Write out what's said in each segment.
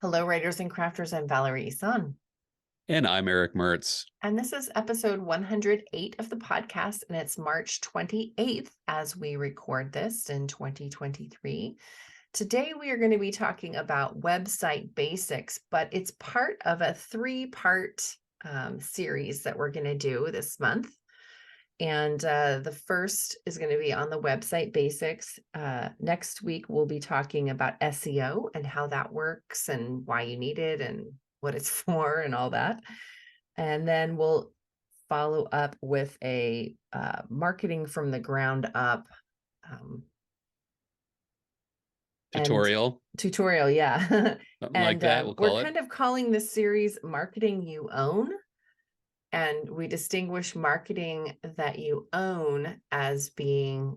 Hello, writers and crafters. I'm Valerie Ihsan. And I'm Erick Mertz. And this is episode 108 of the podcast, and it's March 28th as we record this in 2023. Today, we are going to be talking about website basics, but it's part of a three-part series that we're going to do this month. And the first is going to be on the website basics. Next week, we'll be talking about SEO and how that works and why you need it and what it's for and all that. And then we'll follow up with a marketing from the ground up Tutorial. Yeah. Something like that, we'll call we're it. kind of calling this series Marketing You Own. And we distinguish marketing that you own as being,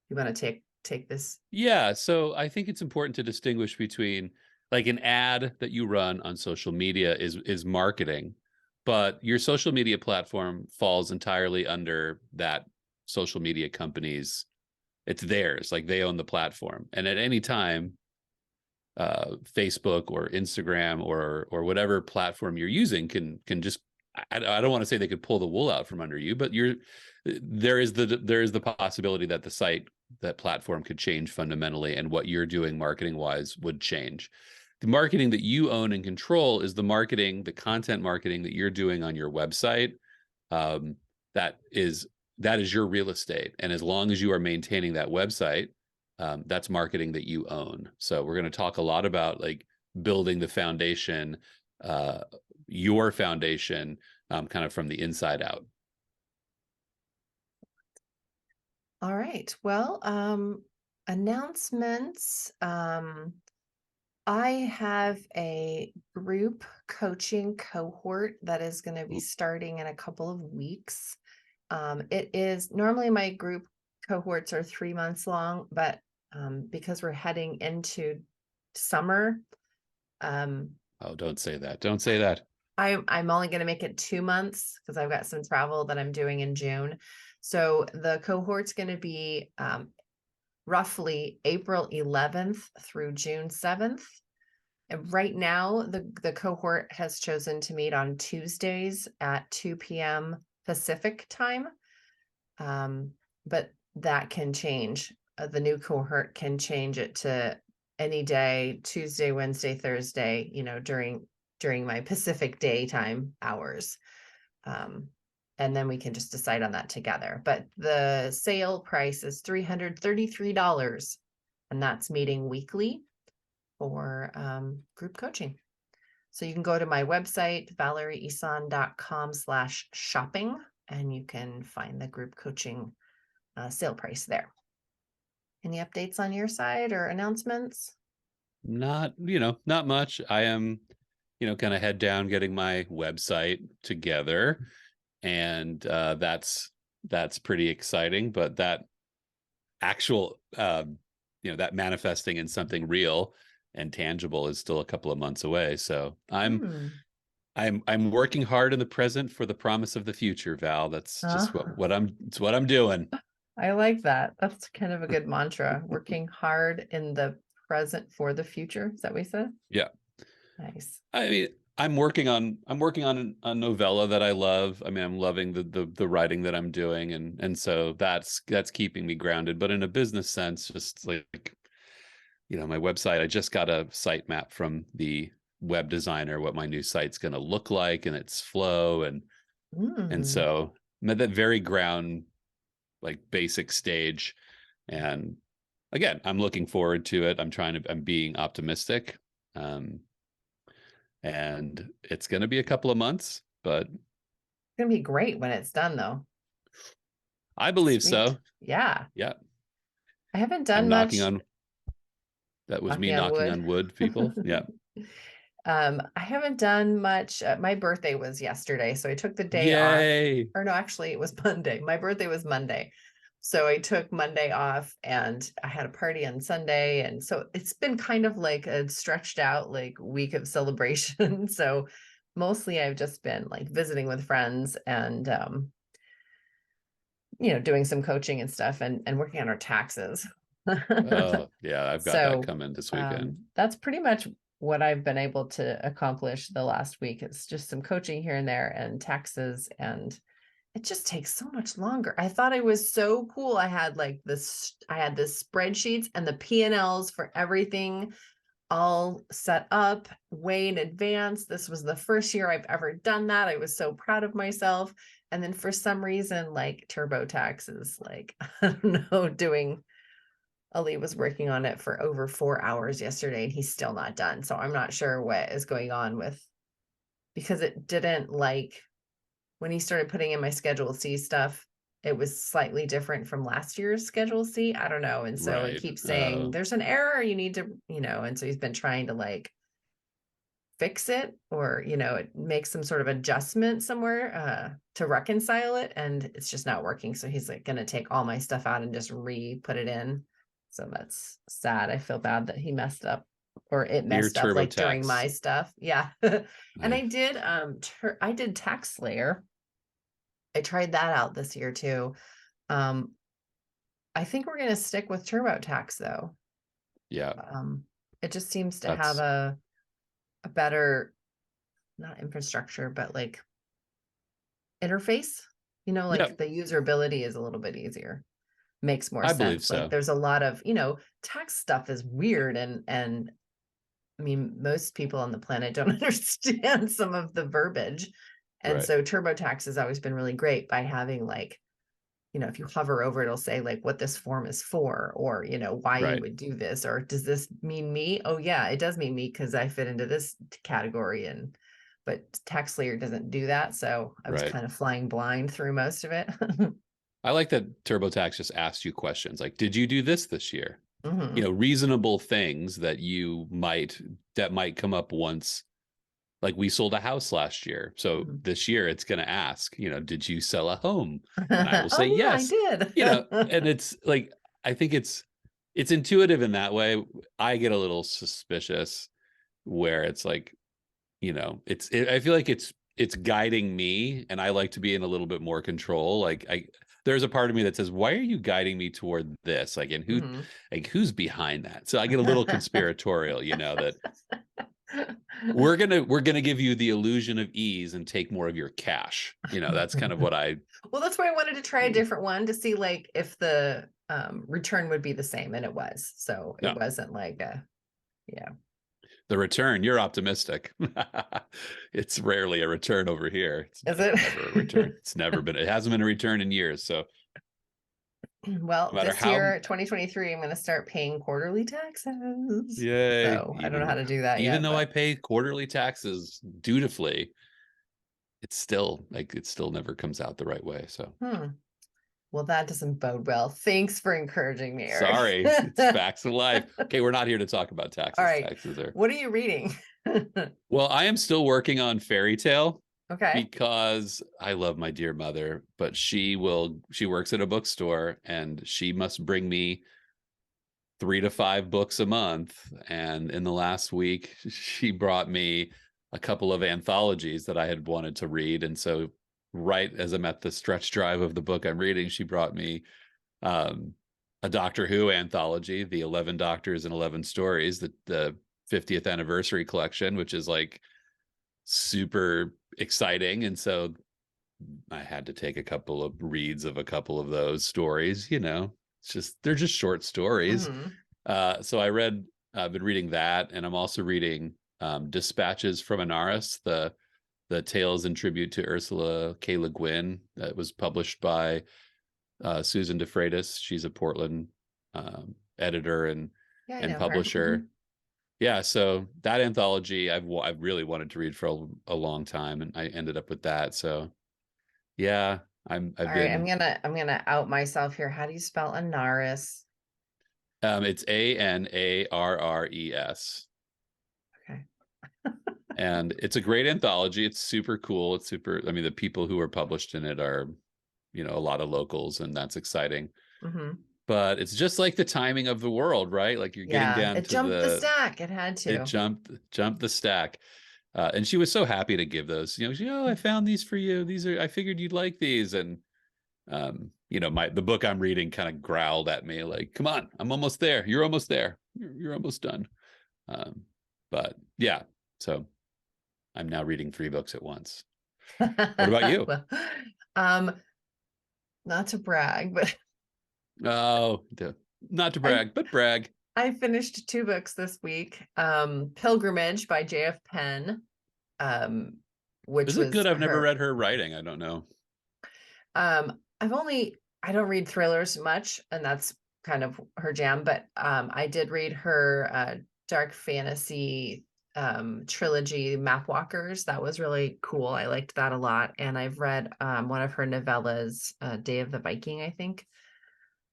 you want to take this? Yeah, so I think it's important to distinguish between like an ad that you run on social media is marketing, but your social media platform falls entirely under that social media company's, it's theirs, like they own the platform. And at any time, Facebook or Instagram or whatever platform you're using can just, I don't want to say they could pull the wool out from under you, but there is the possibility that the site, that platform could change fundamentally, and what you're doing marketing wise would change. The marketing that you own and control is the content marketing that you're doing on your website. That is your real estate, and as long as you are maintaining that website, that's marketing that you own. So we're going to talk a lot about like building the foundation, your foundation, kind of from the inside out. All right. Well, announcements. I have a group coaching cohort that is going to be starting in a couple of weeks. It is normally my group cohorts are 3 months long, but because we're heading into summer. Oh, don't say that. Don't say that. I'm only going to make it 2 months because I've got some travel that I'm doing in June. So the cohort's going to be roughly April 11th through June 7th. And right now, the cohort has chosen to meet on Tuesdays at 2 p.m. Pacific time. But that can change. The new cohort can change it to any day, Tuesday, Wednesday, Thursday, during my Pacific daytime hours. And then we can just decide on that together. But the sale price is $333, and that's meeting weekly for group coaching. So you can go to my website, valerieihsan.com/shopping, and you can find the group coaching sale price there. Any updates on your side or announcements? Not much. I am, kind of head down getting my website together, and that's pretty exciting. But that actual, that manifesting in something real and tangible is still a couple of months away. So I'm working hard in the present for the promise of the future, Val. That's just what I'm doing. I like that. That's kind of a good mantra. Working hard in the present for the future. Is that what we said? Yeah. Nice. I mean, I'm working on a novella that I love. I mean, I'm loving the writing that I'm doing, and so that's keeping me grounded. But in a business sense, just like, my website, I just got a site map from the web designer, what my new site's going to look like and its flow, and so I'm at that very ground, like basic stage. And again, I'm looking forward to it. I'm being optimistic. And it's going to be a couple of months, but it's going to be great when it's done, though. I believe Sweet. so. Yeah. Yeah. I haven't done much. That was me knocking on wood, people. Yeah. I haven't done much. My birthday was yesterday, so I took the day off. Or no, actually it was Monday. My birthday was Monday. So I took Monday off, and I had a party on Sunday. And so it's been kind of like a stretched out like week of celebration. So mostly I've just been like visiting with friends and, doing some coaching and stuff and working on our taxes. Oh, yeah, I've got that So coming this weekend. that's pretty much what I've been able to accomplish the last week. It's just some coaching here and there and taxes, and it just takes so much longer. I thought it was so cool. I had this spreadsheets and the P&Ls for everything all set up way in advance. This was the first year I've ever done that. I was so proud of myself. And then for some reason, like TurboTax is like, I don't know, Ali was working on it for over 4 hours yesterday and he's still not done. So I'm not sure what is going on because it didn't when he started putting in my Schedule C stuff, it was slightly different from last year's Schedule C. I don't know. And so it Right. keeps saying there's an error. You need to, and so he's been trying to fix it or, make some sort of adjustment somewhere to reconcile it. And it's just not working. So he's going to take all my stuff out and just put it in. So that's sad. I feel bad that he messed up or it Dear messed up during TurboTax. my stuff. Yeah. And I did, I did TaxSlayer. I tried that out this year too. I think we're going to stick with TurboTax though. Yeah. It just seems to have a better, not infrastructure, but interface, Yep. the usability is a little bit easier. Makes more I sense. believe so. There's a lot of, tax stuff is weird and I mean, most people on the planet don't understand some of the verbiage. And Right. so TurboTax has always been really great by having if you hover over, it'll say what this form is for, or, why you would do this, or does this mean me? Oh yeah, it does mean me because I fit into this category. But TaxSlayer doesn't do that. So I was kind of flying blind through most of it. I like that TurboTax just asks you questions like, did you do this year? Mm-hmm. Reasonable things that might come up once. Like we sold a house last year. So this year it's going to ask, did you sell a home? And I will say, yeah, yes, I did. And it's I think it's intuitive in that way. I get a little suspicious where it's I feel like it's guiding me and I like to be in a little bit more control. There's a part of me that says, why are you guiding me toward this? And who's behind that? So I get a little conspiratorial, that we're gonna give you the illusion of ease and take more of your cash. That's kind of what well, that's why I wanted to try a different one to see if the return would be the same, and it was. So it wasn't yeah. The return, you're optimistic. It's rarely a return over here. Is it never a return? It hasn't been a return in years. So well, no this year 2023 I'm going to start paying quarterly taxes. Yay. So I don't know how to do that even yet, though I pay quarterly taxes dutifully, it's still never comes out the right way. So well, that doesn't bode well. Thanks for encouraging me, Eric. Sorry, it's facts of life. Okay, we're not here to talk about taxes. All right. Taxes are... What are you reading? Well, I am still working on Fairy Tale. Okay. Because I love my dear mother, but she works at a bookstore and she must bring me 3 to 5 books a month. And in the last week, she brought me a couple of anthologies that I had wanted to read. And so right as I'm at the stretch drive of the book I'm reading, she brought me a Doctor Who anthology, the 11 Doctors and 11 Stories, the 50th anniversary collection, which is super exciting. And so I had to take a couple of reads of a couple of those stories. They're just short stories. So I've been reading that, and I'm also reading Dispatches from Anaris, the tales in tribute to Ursula K. Le Guin that was published by Susan DeFreitas. She's a Portland editor and publisher. Yeah, so that anthology I've really wanted to read for a long time, and I ended up with that. So, yeah, I'm gonna out myself here. How do you spell Anaris? It's Anarres. Okay. And it's a great anthology. It's super cool. I mean, the people who are published in it are, a lot of locals, and that's exciting. But it's just like the timing of the world, right? You're getting down to it jumped the stack. It had to. It jumped the stack. And she was so happy to give those. I found these for you. I figured you'd like these. And the book I'm reading kind of growled at me like, come on, I'm almost there. You're almost there. You're almost done. But yeah, so I'm now reading 3 books at once. What about you? Well, not to brag, but Oh, not to brag, but brag. I finished 2 books this week. Pilgrimage by J.F. Penn, which Is it was good? I've never her. read her writing. I don't know. I don't read thrillers much, and that's kind of her jam, but I did read her dark fantasy trilogy, Mapwalkers. That was really cool. I liked that a lot. And I've read one of her novellas, Day of the Viking, I think.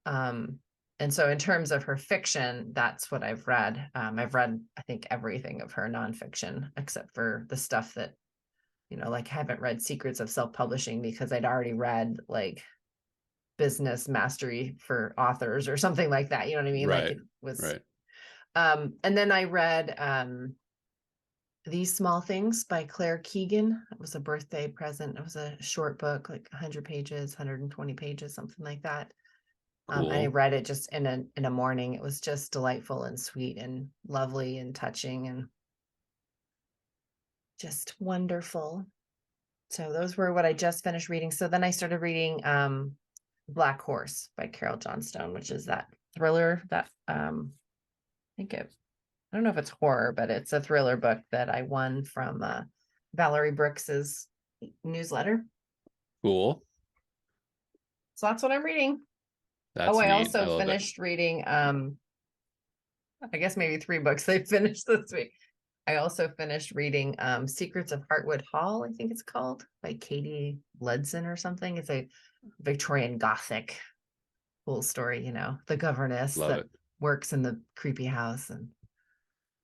And so in terms of her fiction, that's what I've read. I've read, I think, everything of her nonfiction, except for the stuff that, like I haven't read Secrets of Self-Publishing because I'd already read like Business Mastery for Authors or something like that. You know what I mean? Like Right. it was, Right. and then I read These Small Things by Claire Keegan. It was a birthday present. It was a short book, like 100 pages, 120 pages, something like that. I Cool. read it just in a morning. It was just delightful and sweet and lovely and touching and just wonderful. So those were what I just finished reading. So then I started reading Blackhorse by Carole Johnstone, which is that thriller that I don't know if it's horror, but it's a thriller book that I won from Valerie Brooks's newsletter. Cool. So that's what I'm reading. That's I neat. I also love it. finished reading I guess maybe 3 books I finished this week. I also finished reading Secrets of Hartwood Hall, I think it's called, by Katie Ludson or something. It's a Victorian Gothic cool story, the governess Love that it. works in the creepy house and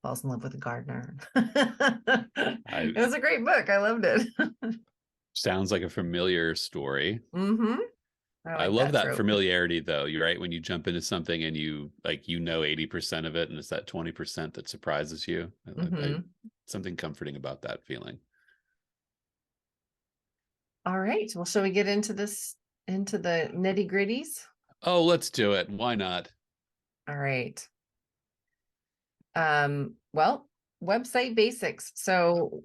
falls in love with the gardener. I It was a great book. I loved it. Sounds like a familiar story. Mm-hmm. I I like love that that trope. familiarity though. You're right. When you jump into something and you 80% of it and it's that 20% that surprises you. Mm-hmm. Something comforting about that feeling. All right. Well, shall we get into the nitty gritties? Oh, let's do it. Why not? All right. Well, website basics. So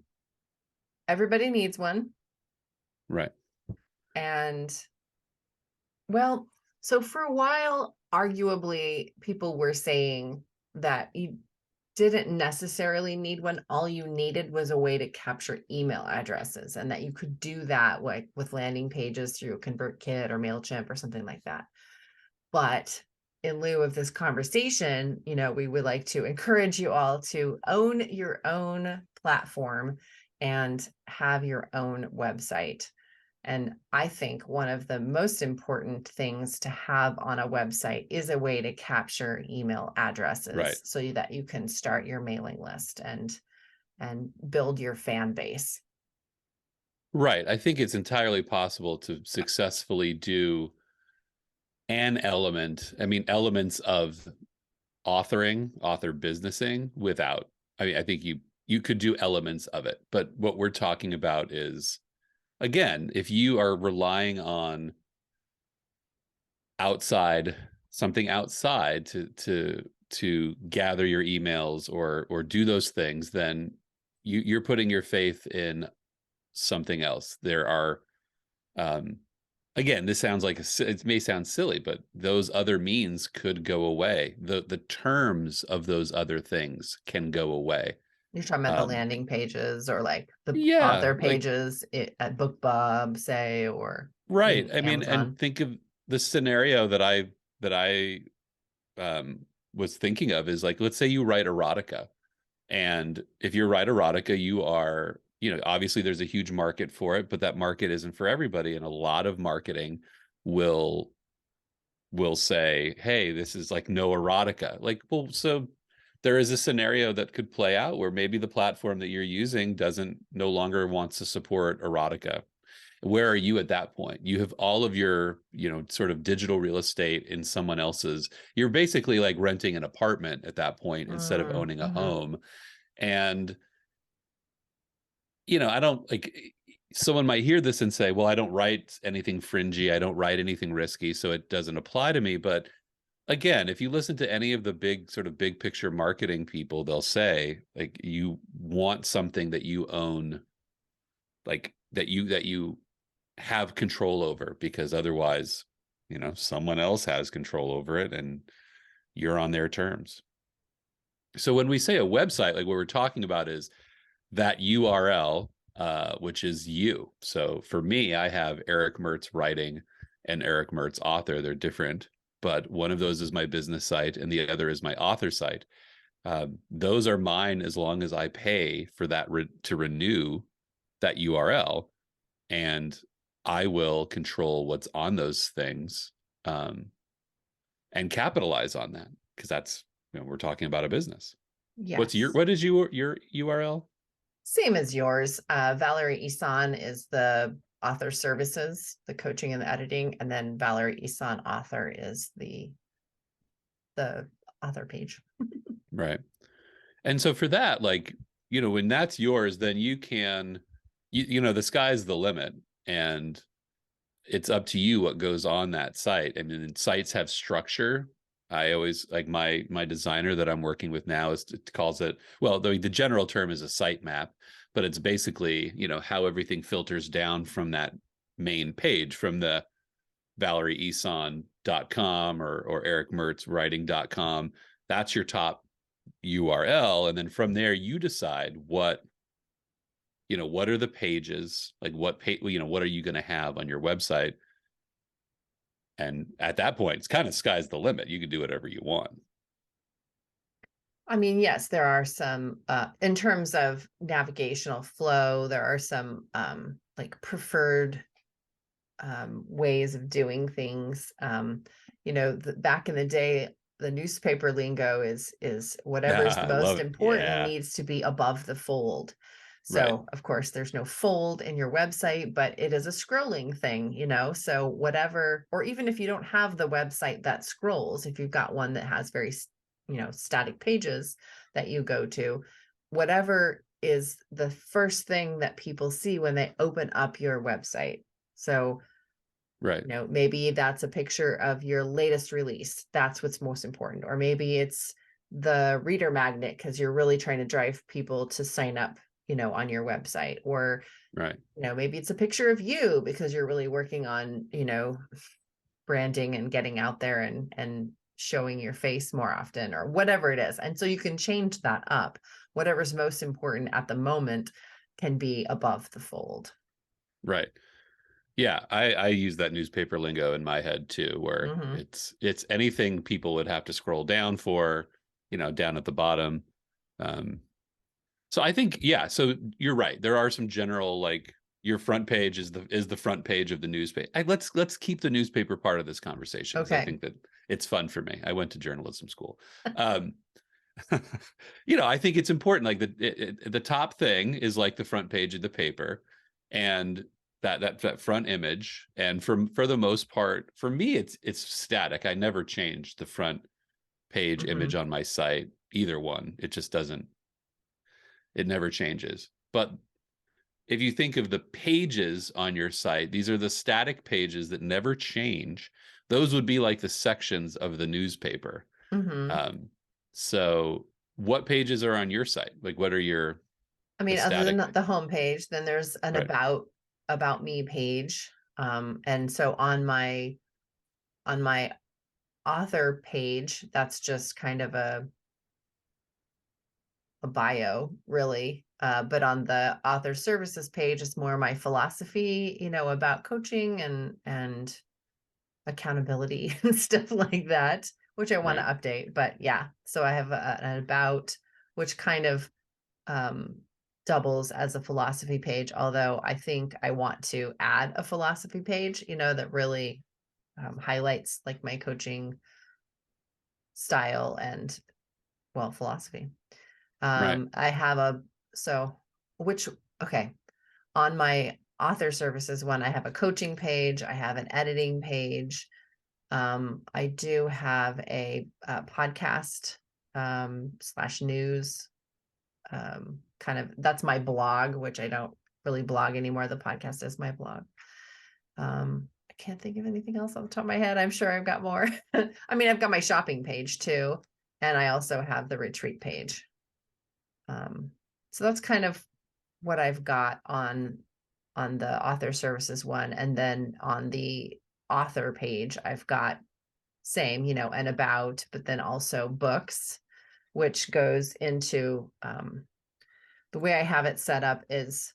everybody needs one. Right. And well, so for a while, arguably, people were saying that you didn't necessarily need one. All you needed was a way to capture email addresses, and that you could do that with landing pages through ConvertKit or MailChimp or something like that. But in lieu of this conversation, we would like to encourage you all to own your own platform and have your own website. And I think one of the most important things to have on a website is a way to capture email addresses, Right. so that you can start your mailing list and build your fan base. Right. I think it's entirely possible to successfully do elements of author businessing without. I think you could do elements of it, but what we're talking about is, again, if you are relying on something outside to gather your emails or do those things, then you're putting your faith in something else. There are, again, this sounds like it may sound silly, but those other means could go away. The terms of those other things can go away. You're talking about the landing pages or like the Yeah, author like, pages at BookBub, say, or right. I mean, and Amazon. think of the scenario that I was thinking of is like, let's say you write erotica. And if you write erotica, you are, obviously there's a huge market for it, but that market isn't for everybody. And a lot of marketing will say, hey, this is like no erotica. Like, well, so there is a scenario that could play out where maybe the platform that you're using no longer wants to support erotica. Where are you at that point? You have all of your, sort of digital real estate in someone else's. You're basically like renting an apartment at that point instead of owning a Mm-hmm. home. And, I don't like, someone might hear this and say, well, I don't write anything fringy. I don't write anything risky, so it doesn't apply to me. But again, if you listen to any of the big sort of big picture marketing people, they'll say like you want something that you own, like that you have control over, because otherwise, someone else has control over it and you're on their terms. So when we say a website, like what we're talking about is that URL, which is you. So for me, I have Erick Mertz writing and Erick Mertz author. They're different, but one of those is my business site and the other is my author site. Those are mine as long as I pay for that to renew that URL, and I will control what's on those things, and capitalize on that, because that's, we're talking about a business. Yes. What is your URL? Same as yours. Valerie Ihsan is the author services, the coaching and the editing, and then Valerie Ihsan author is the author page. Right. And so for that, like, when that's yours, then you can, the sky's the limit, and it's up to you what goes on that site. I mean, sites have structure. I always like my designer that I'm working with now calls it, well, the general term is a site map, but it's basically, how everything filters down from that main page, from the ValerieIhsan.com or ErickMertzWriting.com. That's your top URL. And then from there, you decide what are the pages, like what what are you going to have on your website? And at that point, it's kind of sky's the limit. You can do whatever you want. I mean, yes, there are some, in terms of navigational flow, there are some like preferred ways of doing things. Back in the day, the newspaper lingo is whatever's the most important needs to be above the fold. So right. Of course there's no fold in your website, but it is a scrolling thing, so whatever, or even if you don't have the website that scrolls, if you've got one that has very, static pages that you go to, whatever is the first thing that people see when they open up your website. So right. Maybe that's a picture of your latest release. That's what's most important. Or maybe it's the reader magnet because you're really trying to drive people to sign up, on your website. Or, right. Maybe it's a picture of you because you're really working on, branding and getting out there and showing your face more often, or whatever it is. And so you can change that up. Whatever's most important at the moment can be above the fold. Right. Yeah, I use that newspaper lingo in my head too, where it's anything people would have to scroll down for, down at the bottom. So I think, yeah, so you're right. There are some general, like, your front page is the front page of the newspaper. Let's keep the newspaper part of this conversation, because I think that it's fun for me. I went to journalism school. I think it's important. Like the top thing is like the front page of the paper, and that front image. And for the most part, for me, it's static. I never change the front page image on my site, either one. It just doesn't. It never changes. But if you think of the pages on your site, these are the static pages that never change. Those would be like the sections of the newspaper. So what pages are on your site? Like, what are your, other than the home page, then there's an about me page. And so on my author page, that's just kind of a bio, really. But on the author services page, it's more my philosophy, about coaching and accountability and stuff like that, which I want to update. But yeah, so I have an about, which kind of doubles as a philosophy page, although I think I want to add a philosophy page, that really highlights like my coaching style and, well, philosophy. I have on my author services one, I have a coaching page, I have an editing page. I do have a podcast /news, kind of, that's my blog, which I don't really blog anymore. The podcast is my blog. I can't think of anything else off the top of my head. I'm sure I've got more. I mean, I've got my shopping page too, and I also have the retreat page. So that's kind of what I've got on the author services one. And then on the author page, I've got same, and about, but then also books, which goes into the way I have it set up is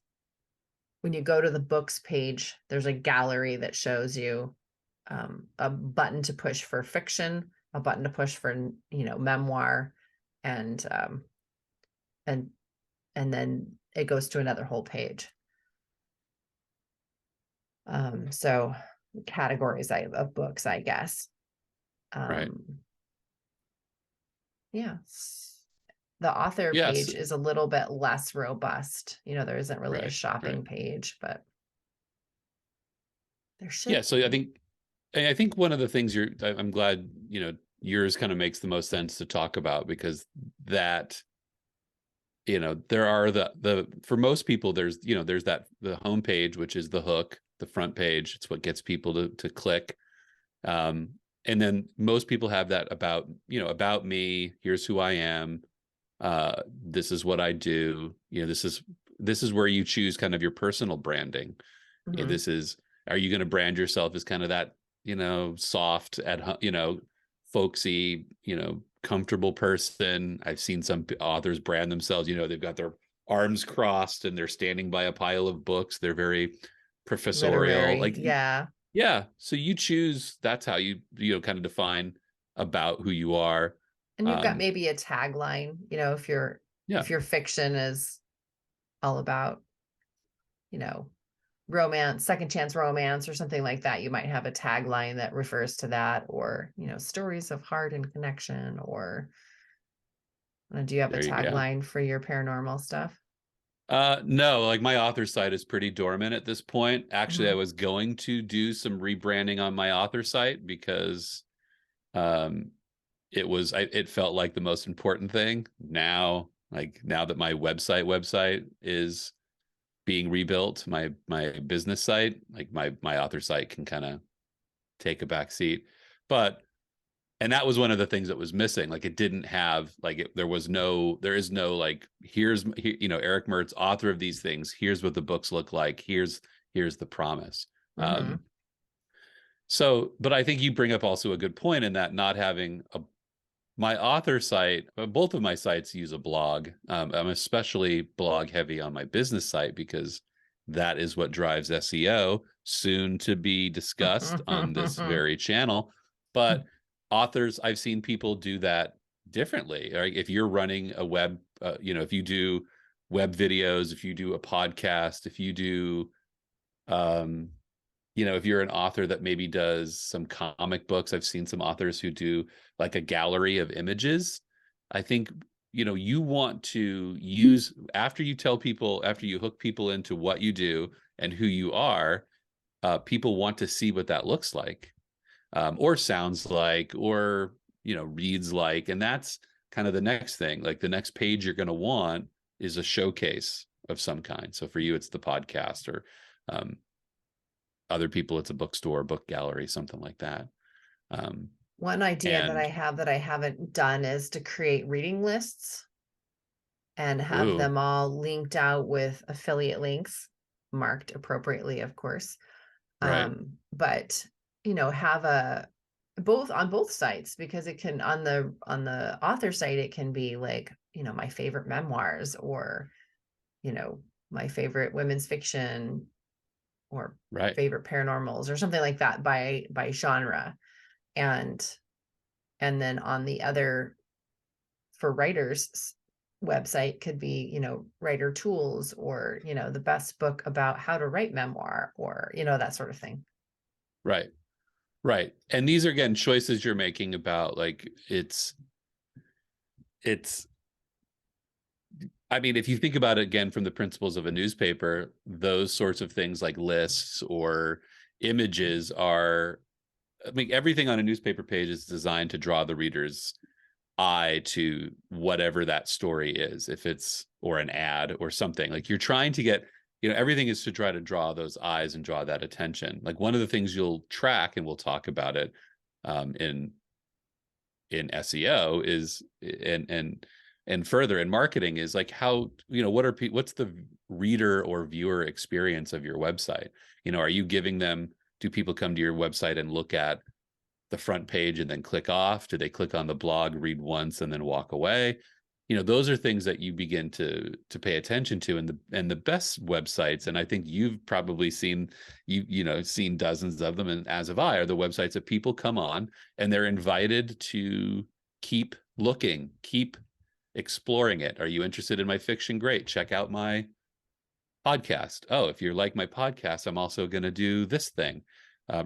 when you go to the books page, there's a gallery that shows you a button to push for fiction, a button to push for, memoir, and then it goes to another whole page. So categories of books, I guess. Right. Yeah. The author Yes. page is a little bit less robust. There isn't really a shopping page, but there should. Yeah. So I think one of the things I'm glad, yours kind of makes the most sense to talk about, because that, there are for most people, there's that the homepage, which is the hook, the front page. It's what gets people to click. And then most people have that about me, here's who I am. This is what I do. This is where you choose kind of your personal branding. Mm-hmm. Are you going to brand yourself as kind of that, soft, folksy, comfortable person? I've seen some authors brand themselves, they've got their arms crossed and they're standing by a pile of books. They're very professorial. Literary, yeah. So you choose, that's how you kind of define about who you are. And you've got maybe a tagline, if your fiction is all about, romance, second chance romance or something like that, you might have a tagline that refers to that, or, stories of heart and connection, or do you have a tagline for your paranormal stuff? No, like my author site is pretty dormant at this point. Actually, Mm-hmm. I was going to do some rebranding on my author site because it felt like the most important thing. Now that my website is being rebuilt, my business site, like my author site can kind of take a back seat. And that was one of the things that was missing. Like it didn't have, there is no here's Erick Mertz, author of these things. Here's what the books look like. Here's the promise. Mm-hmm. But I think you bring up also a good point in that not having my author site, both of my sites use a blog. I'm especially blog heavy on my business site because that is what drives SEO, soon to be discussed on this very channel. But authors, I've seen people do that differently. Right? If you're running a web, if you do web videos, if you do a podcast, if you do, if you're an author that maybe does some comic books, I've seen some authors who do like a gallery of images. I think, you want to use, after you hook people into what you do and who you are, people want to see what that looks like, or sounds like, or, reads like. And that's kind of the next thing. Like the next page you're going to want is a showcase of some kind. So for you, it's the podcast, or other people, it's a bookstore, book gallery, something like that. One idea that I have that I haven't done is to create reading lists and have them all linked out with affiliate links, marked appropriately, of course. Right. But have on both sites, because it can, on the author site, it can be like, my favorite memoirs, or, my favorite women's fiction, or favorite paranormals, or something like that by genre. And then on the other, for writers website, could be, writer tools, or, the best book about how to write memoir, or, that sort of thing. Right. And these are, again, choices you're making about, like, I mean, if you think about it again from the principles of a newspaper, those sorts of things like lists or images are, I mean, everything on a newspaper page is designed to draw the reader's eye to whatever that story is, if it's, or an ad or something. Like you're trying to get everything is to try to draw those eyes and draw that attention. Like one of the things you'll track, and we'll talk about it in SEO is, and further in marketing, is like how, what's the reader or viewer experience of your website? Are you giving them, do people come to your website and look at the front page and then click off? Do they click on the blog, read once, and then walk away? Those are things that you begin to pay attention to, and the best websites, and I think you've probably seen seen dozens of them, and as have I, are the websites that people come on and they're invited to keep looking, keep exploring it. Are you interested in my fiction? Great, check out my podcast. Oh, if you like my podcast, I'm also going to do this thing.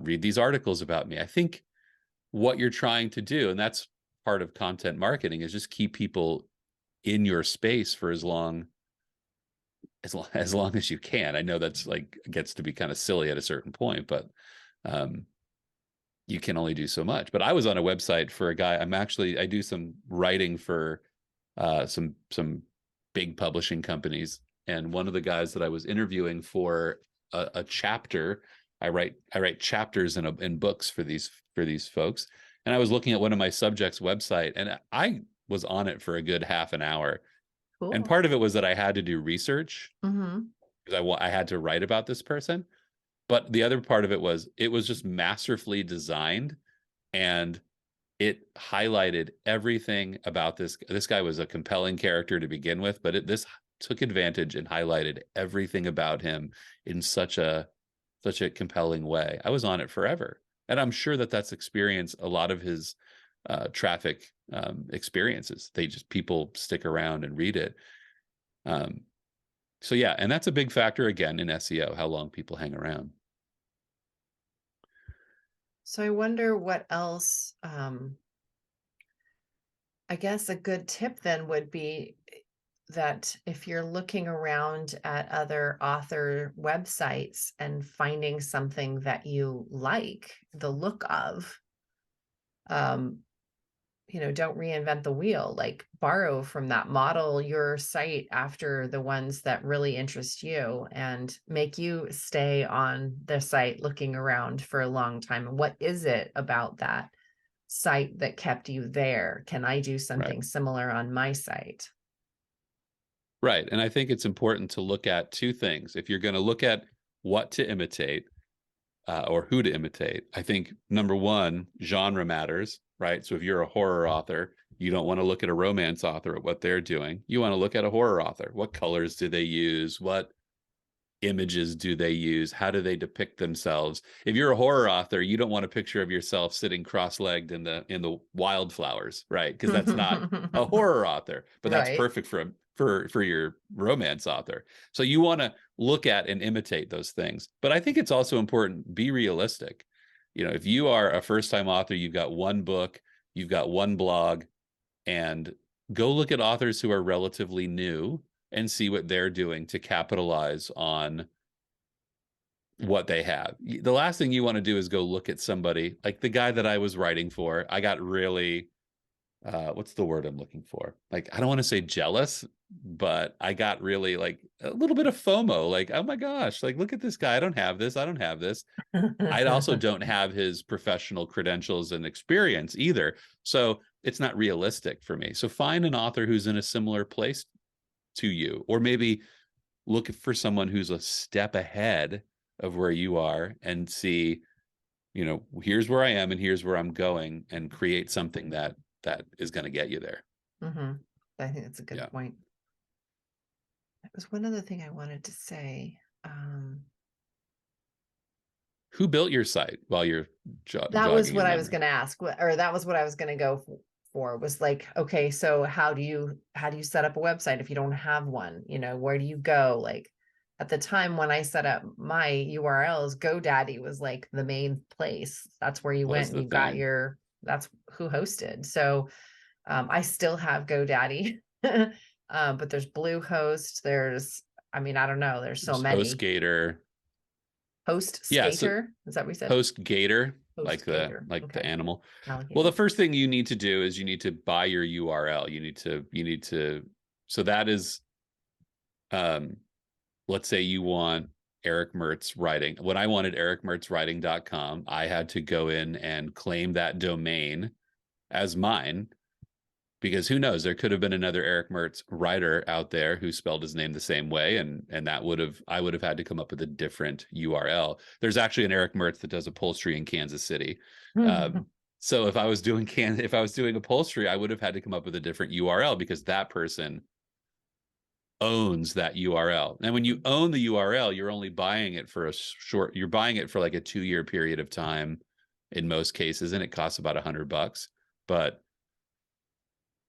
Read these articles about me. I think what you're trying to do, and that's part of content marketing, is just keep people in your space for as long as you can. I know that's like gets to be kind of silly at a certain point, but you can only do so much. But I was on a website for a guy. I do some writing for some big publishing companies, and one of the guys that I was interviewing for a chapter, I write chapters in books for these folks, and I was looking at one of my subjects' website, and I was on it for a good half an hour. Cool. And part of it was that I had to do research Mm-hmm. because I had to write about this person. But the other part of it was just masterfully designed, and it highlighted everything about this. This guy was a compelling character to begin with, but this took advantage and highlighted everything about him in such a compelling way. I was on it forever. And I'm sure that that's experienced a lot of his traffic experiences. People stick around and read it. So yeah, and that's a big factor again in SEO, how long people hang around. So I wonder what else, I guess a good tip then would be that if you're looking around at other author websites and finding something that you like the look of, don't reinvent the wheel, like borrow from that, model your site after the ones that really interest you and make you stay on the site looking around for a long time. And what is it about that site that kept you there? Can I do something similar on my site? Right. And I think it's important to look at two things. If you're going to look at what to imitate or who to imitate, I think number one, genre matters, right? So if you're a horror author, you don't want to look at a romance author at what they're doing. You want to look at a horror author. What colors do they use? What images do they use? How do they depict themselves? If you're a horror author, you don't want a picture of yourself sitting cross-legged in the wildflowers, right? Because that's not a horror author, but that's perfect for your romance author. So you want to look at and imitate those things. But I think it's also important, be realistic. If you are a first-time author, you've got one book, you've got one blog, and go look at authors who are relatively new and see what they're doing to capitalize on what they have. The last thing you want to do is go look at somebody like the guy that I was writing for. I got really, what's the word I'm looking for? Like, I don't want to say jealous, but I got really like a little bit of FOMO, like, oh my gosh, like, look at this guy. I don't have this. I don't have this. I also don't have his professional credentials and experience either. So it's not realistic for me. So find an author who's in a similar place to you, or maybe look for someone who's a step ahead of where you are and see, here's where I am and here's where I'm going, and create something that is going to get you there. Mm-hmm. I think that's a good point. That was one other thing I wanted to say. Who built your site while you're that was what I was going to ask, or that was what I was going to go for, was like, okay, so how do you set up a website if you don't have one? Where do you go? Like at the time when I set up my URLs, GoDaddy was like the main place. That's where you went and you got that's who hosted. So I still have GoDaddy, but there's Bluehost. There's, I don't know. There's so many. HostGator. HostGator? Is that what we said? HostGator, like the animal. Alligator. Well, the first thing you need to do is you need to buy your URL. You need to. So that is, let's say you want Erick Mertz writing. When I wanted erickmertzwriting.com, I had to go in and claim that domain as mine, because who knows, there could have been another Erick Mertz writer out there who spelled his name the same way, and that would have, I would have had to come up with a different URL. There's actually an Erick Mertz that does upholstery in Kansas City. So if I was doing upholstery, I would have had to come up with a different URL, because that person owns that URL. And when you own the URL, you're only buying it for you're buying it for like a 2-year period of time in most cases, and it costs about $100. But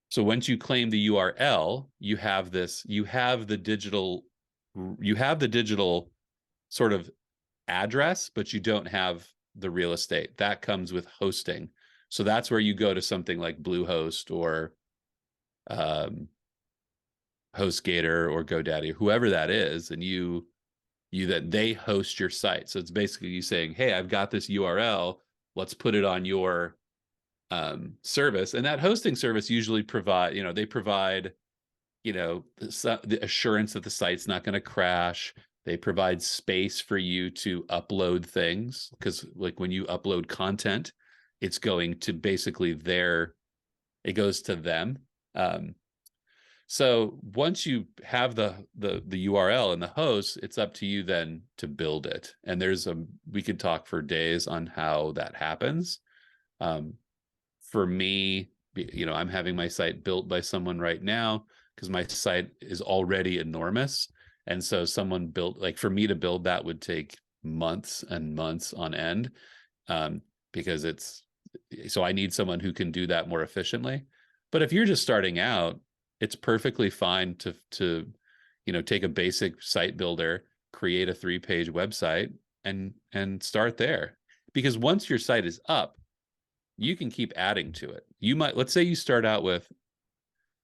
so once you claim the URL, you have the digital sort of address, but you don't have the real estate. That comes with hosting. So that's where you go to something like Bluehost or HostGator or GoDaddy, whoever that is, and that they host your site. So it's basically you saying, hey, I've got this URL, let's put it on your service. And that hosting service usually provide the assurance that the site's not going to crash. They provide space for you to upload things, because like when you upload content, it's going to basically it goes to them. So once you have the URL and the host, it's up to you then to build it. And we could talk for days on how that happens. For me, I'm having my site built by someone right now, because my site is already enormous. And so for me to build that would take months and months on end, because so I need someone who can do that more efficiently. But if you're just starting out, it's perfectly fine to take a basic site builder, create a 3-page website and start there. Because once your site is up, you can keep adding to it. Let's say you start out with,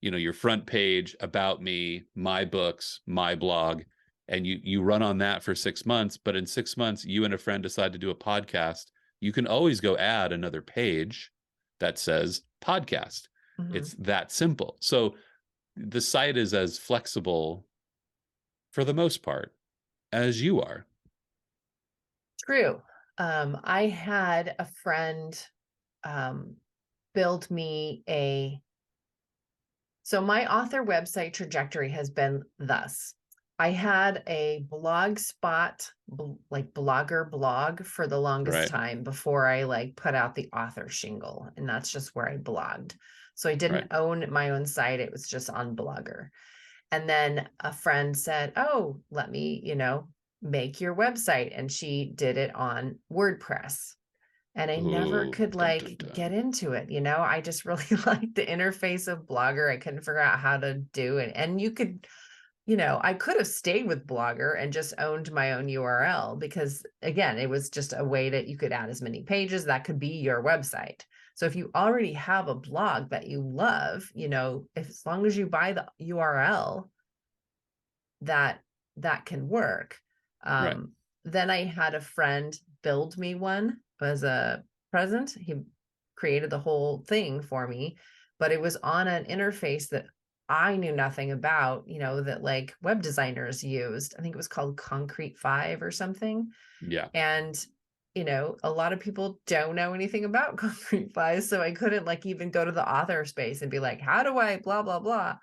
your front page, about me, my books, my blog, and you run on that for 6 months. But in 6 months, you and a friend decide to do a podcast. You can always go add another page that says podcast. Mm-hmm. It's that simple. So the site is as flexible for the most part as you are. True. I had a friend build me so my author website trajectory has been thus. I had a blogspot, like blogger blog, for the longest time before I put out the author shingle. And that's just where I blogged. So I didn't own my own site. It was just on Blogger. And then a friend said, oh, let me, make your website. And she did it on WordPress. And I never could get into it. I just really liked the interface of Blogger. I couldn't figure out how to do it. And you could, I could have stayed with Blogger and just owned my own URL, because again, it was just a way that you could add as many pages. That could be your website. So if you already have a blog that you love, as long as you buy the URL, that can work. Then I had a friend build me one as a present. He created the whole thing for me, but it was on an interface that I knew nothing about, that web designers used. I think it was called Concrete 5 or something. Yeah. And, a lot of people don't know anything about Concrete 5. So I couldn't even go to the author space and be like, how do I blah, blah, blah.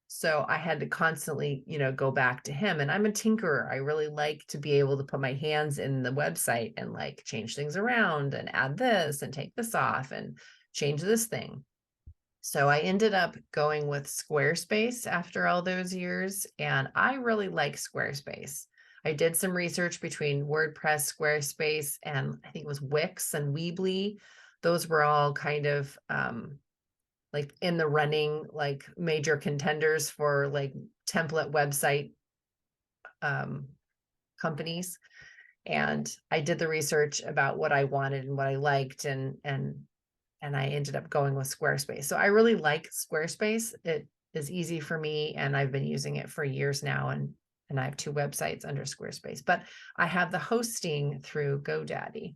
So I had to constantly, go back to him. And I'm a tinkerer. I really like to be able to put my hands in the website and change things around and add this and take this off and change this thing. So I ended up going with Squarespace after all those years. And I really like Squarespace. I did some research between WordPress, Squarespace, and I think it was Wix and Weebly. Those were all kind of in the running, major contenders for template website companies. And I did the research about what I wanted and what I liked, and I ended up going with Squarespace. So I really like Squarespace. It is easy for me, and I've been using it for years now, and I have 2 websites under Squarespace, but I have the hosting through GoDaddy.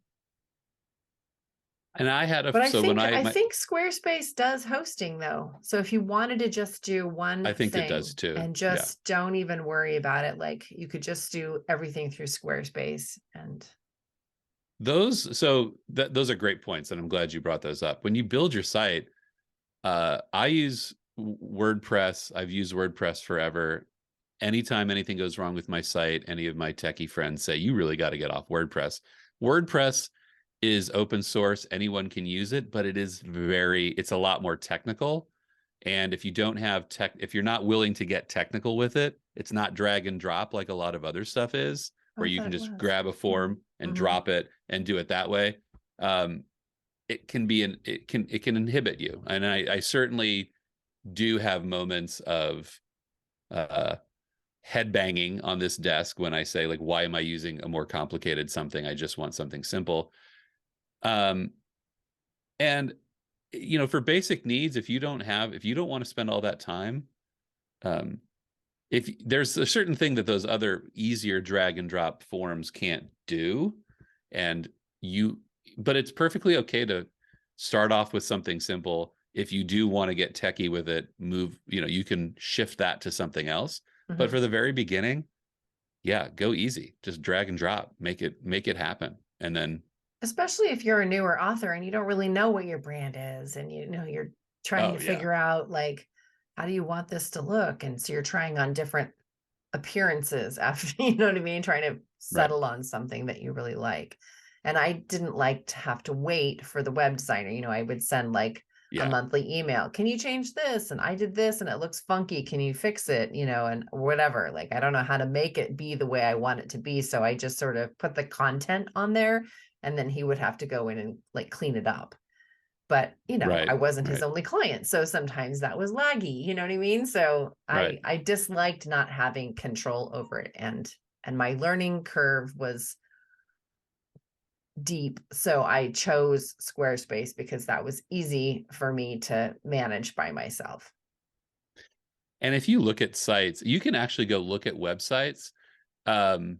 And I had But a, so when I think Squarespace does hosting though. So if you wanted to just do I one think it does thing too. and Yeah. just don't even worry about it, like you could just do everything through Squarespace and Those are great points, and I'm glad you brought those up. When you build your site, I use WordPress. I've used WordPress forever. Anytime anything goes wrong with my site, any of my techie friends say, you really got to get off WordPress. WordPress is open source. Anyone can use it, but it's a lot more technical. And if you don't have if you're not willing to get technical with it, it's not drag and drop like a lot of other stuff is, oh, where I you thought can it just was. grab a form and Mm-hmm. drop it and do it that way. Um, it can inhibit you. And I certainly do have moments of uh, head banging on this desk when I say, like, why am I using a more complicated something? I just want something simple. Um, and for basic needs, if you don't want to spend all that time, um, if there's a certain thing that those other easier drag and drop forms can't do, and you, but it's perfectly okay to start off with something simple. If you do want to get techie with it, you can shift that to something else. But Mm-hmm. for the very beginning, yeah, go easy. Just drag and drop, make it happen. And then, Especially if you're a newer author and you don't really know what your brand is and you're trying oh to yeah, figure out like how do you want this to look? And so you're trying on different appearances after, you know what I mean? Trying to right. settle on something that you really like. And I didn't like to have to wait for the web designer. I would send like a Yeah, monthly email. Can you change this? And I did this and it looks funky. Can you fix it? And whatever. Like, I don't know how to make it be the way I want it to be. So I just sort of put the content on there and then he would have to go in and like clean it up. But I right, wasn't his right, only client, so sometimes that was laggy, you know what I mean? So right. I disliked not having control over it, and my learning curve was deep, so I chose Squarespace because that was easy for me to manage by myself. And if you look at sites, you can actually go look at websites. Um,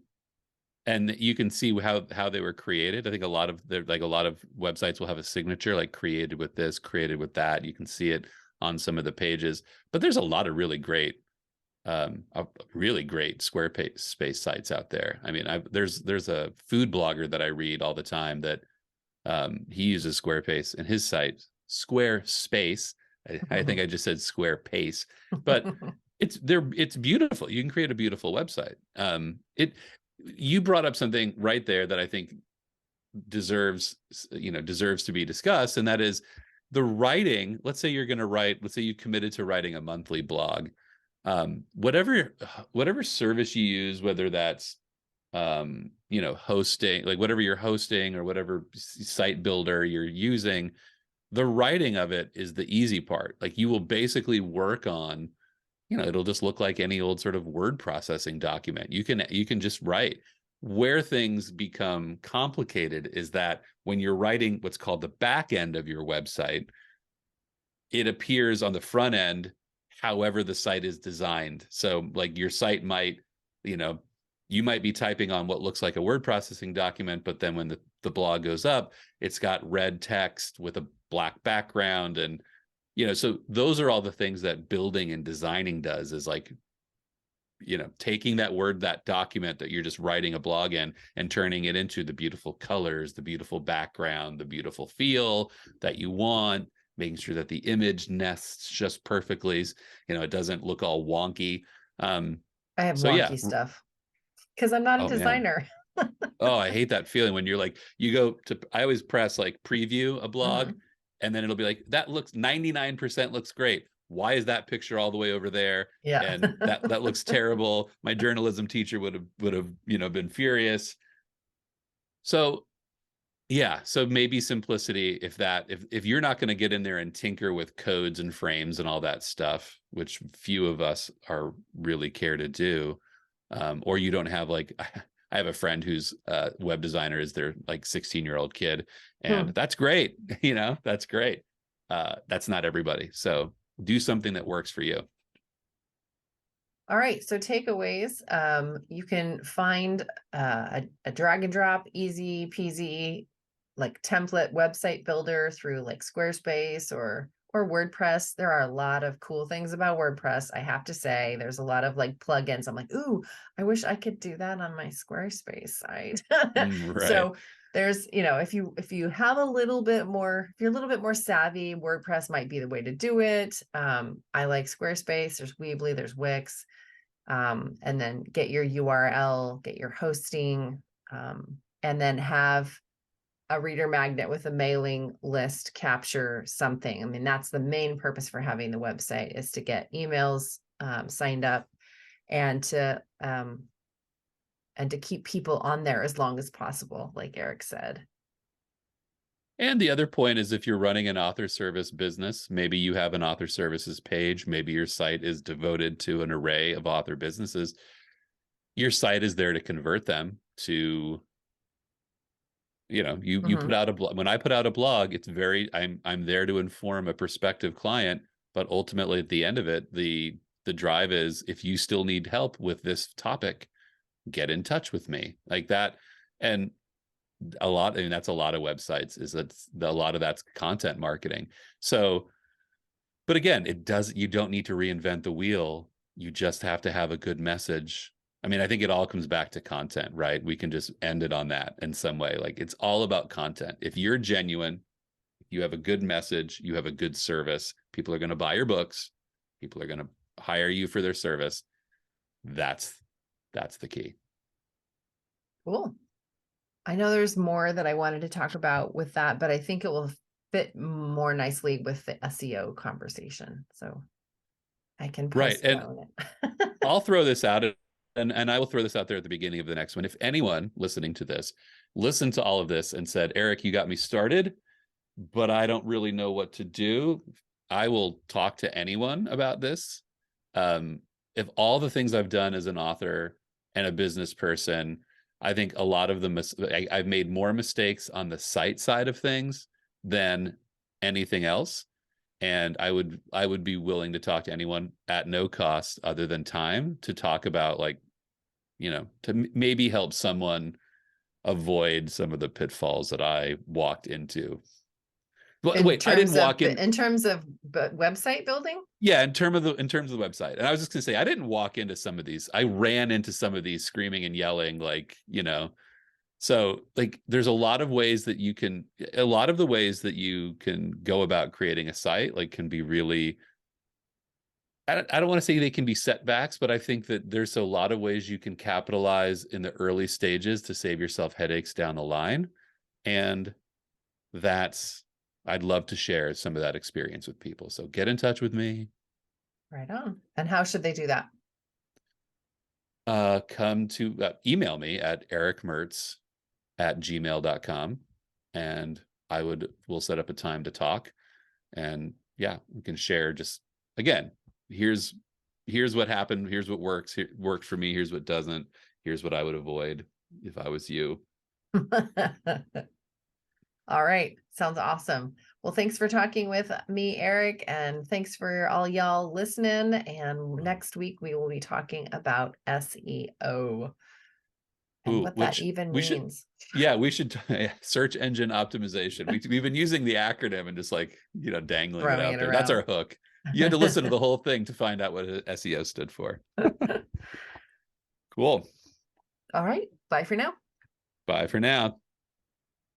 and you can see how they were created. I think a lot of websites will have a signature, like created with this, created with that. You can see it on some of the pages, but there's a lot of really great Squarespace sites out there. I mean, there's a food blogger that I read all the time that he uses Squarespace, and his site Squarespace. I think I just said Square Pace, but it's beautiful. You can create a beautiful website. You brought up something right there that I think deserves to be discussed, and that is the writing. Let's say you're going to write. Let's say you committed to writing a monthly blog. Whatever service you use, whether that's hosting, like whatever you're hosting or whatever site builder you're using, the writing of it is the easy part. Like, you will basically work on, it'll just look like any old sort of word processing document. You can just write. Where things become complicated is that when you're writing what's called the back end of your website, it appears on the front end however the site is designed. So like your site might, you know, you might be typing on what looks like a word processing document, but then when the blog goes up, it's got red text with a black background. And, so those are all the things that building and designing does, is like, taking that document that you're just writing a blog in and turning it into the beautiful colors, the beautiful background, the beautiful feel that you want, making sure that the image nests just perfectly, it doesn't look all wonky. I have So yeah. wonky stuff because I'm not a Oh man. designer. Oh, I hate that feeling when you're like, I always press like preview a blog, Mhm. and then it'll be like, that looks 99% looks great. Why is that picture all the way over there? Yeah. And that looks terrible. My journalism teacher would have, been furious. So yeah, so maybe simplicity, if you're not going to get in there and tinker with codes and frames and all that stuff, which few of us are really care to do, or you don't have like, I have a friend whose web designer is their like 16-year-old kid, and Hmm. that's great. That's great. That's not everybody. So do something that works for you. All right, so takeaways. You can find a drag and drop, easy peasy like template website builder through like Squarespace or WordPress. There are a lot of cool things about WordPress. I have to say, there's a lot of like plugins. I'm like, ooh, I wish I could do that on my Squarespace site. Right. So there's, if you have a little bit more, if you're a little bit more savvy, WordPress might be the way to do it. I like Squarespace. There's Weebly, there's Wix, and then get your URL, get your hosting, and then have a reader magnet with a mailing list capture something. I mean, that's the main purpose for having the website, is to get emails signed up and to keep people on there as long as possible, like Eric said. And the other point is, if you're running an author service business, maybe you have an author services page, maybe your site is devoted to an array of author businesses. Your site is there to convert them to, you put out a blog. When I put out a blog, it's I'm there to inform a prospective client, but ultimately at the end of it, the drive is, if you still need help with this topic, get in touch with me, like that. And that's a lot of websites, a lot of that's content marketing. So, but again, you don't need to reinvent the wheel. You just have to have a good message. I mean, I think it all comes back to content, right? We can just end it on that in some way. Like, it's all about content. If you're genuine, you have a good message, you have a good service, people are going to buy your books, people are going to hire you for their service. That's the key. Cool. I know there's more that I wanted to talk about with that, but I think it will fit more nicely with the SEO conversation. So I can postpone it. I'll throw this out, and I will throw this out there at the beginning of the next one. If anyone listening to this listened to all of this and said, Eric, you got me started, but I don't really know what to do, I will talk to anyone about this. If all the things I've done as an author and a business person, I think a lot of them, I've made more mistakes on the site side of things than anything else. And I would be willing to talk to anyone at no cost other than time to talk about, like, to maybe help someone avoid some of the pitfalls that I walked into. Wait, I didn't walk in. In terms of website building? Yeah, in terms of the website. And I was just gonna say, I didn't walk into some of these. I ran into some of these screaming and yelling, like, so like there's a lot of the ways that you can go about creating a site, like, can be really, I don't want to say they can be setbacks, but I think that there's a lot of ways you can capitalize in the early stages to save yourself headaches down the line. And I'd love to share some of that experience with people. So get in touch with me. Right on. And how should they do that? Come to email me at erickmertz@gmail.com, and we'll set up a time to talk. And yeah, we can share, just, again, here's what happened. Here's what works. Here worked for me. Here's what doesn't. Here's what I would avoid if I was you. All right. Sounds awesome. Well, thanks for talking with me, Eric, and thanks for all y'all listening. And next week we will be talking about SEO and what that even means. We should search engine optimization. We've been using the acronym and just, like, dangling it out there. That's our hook. You had to listen to the whole thing to find out what SEO stood for. Cool. All right. Bye for now. Bye for now.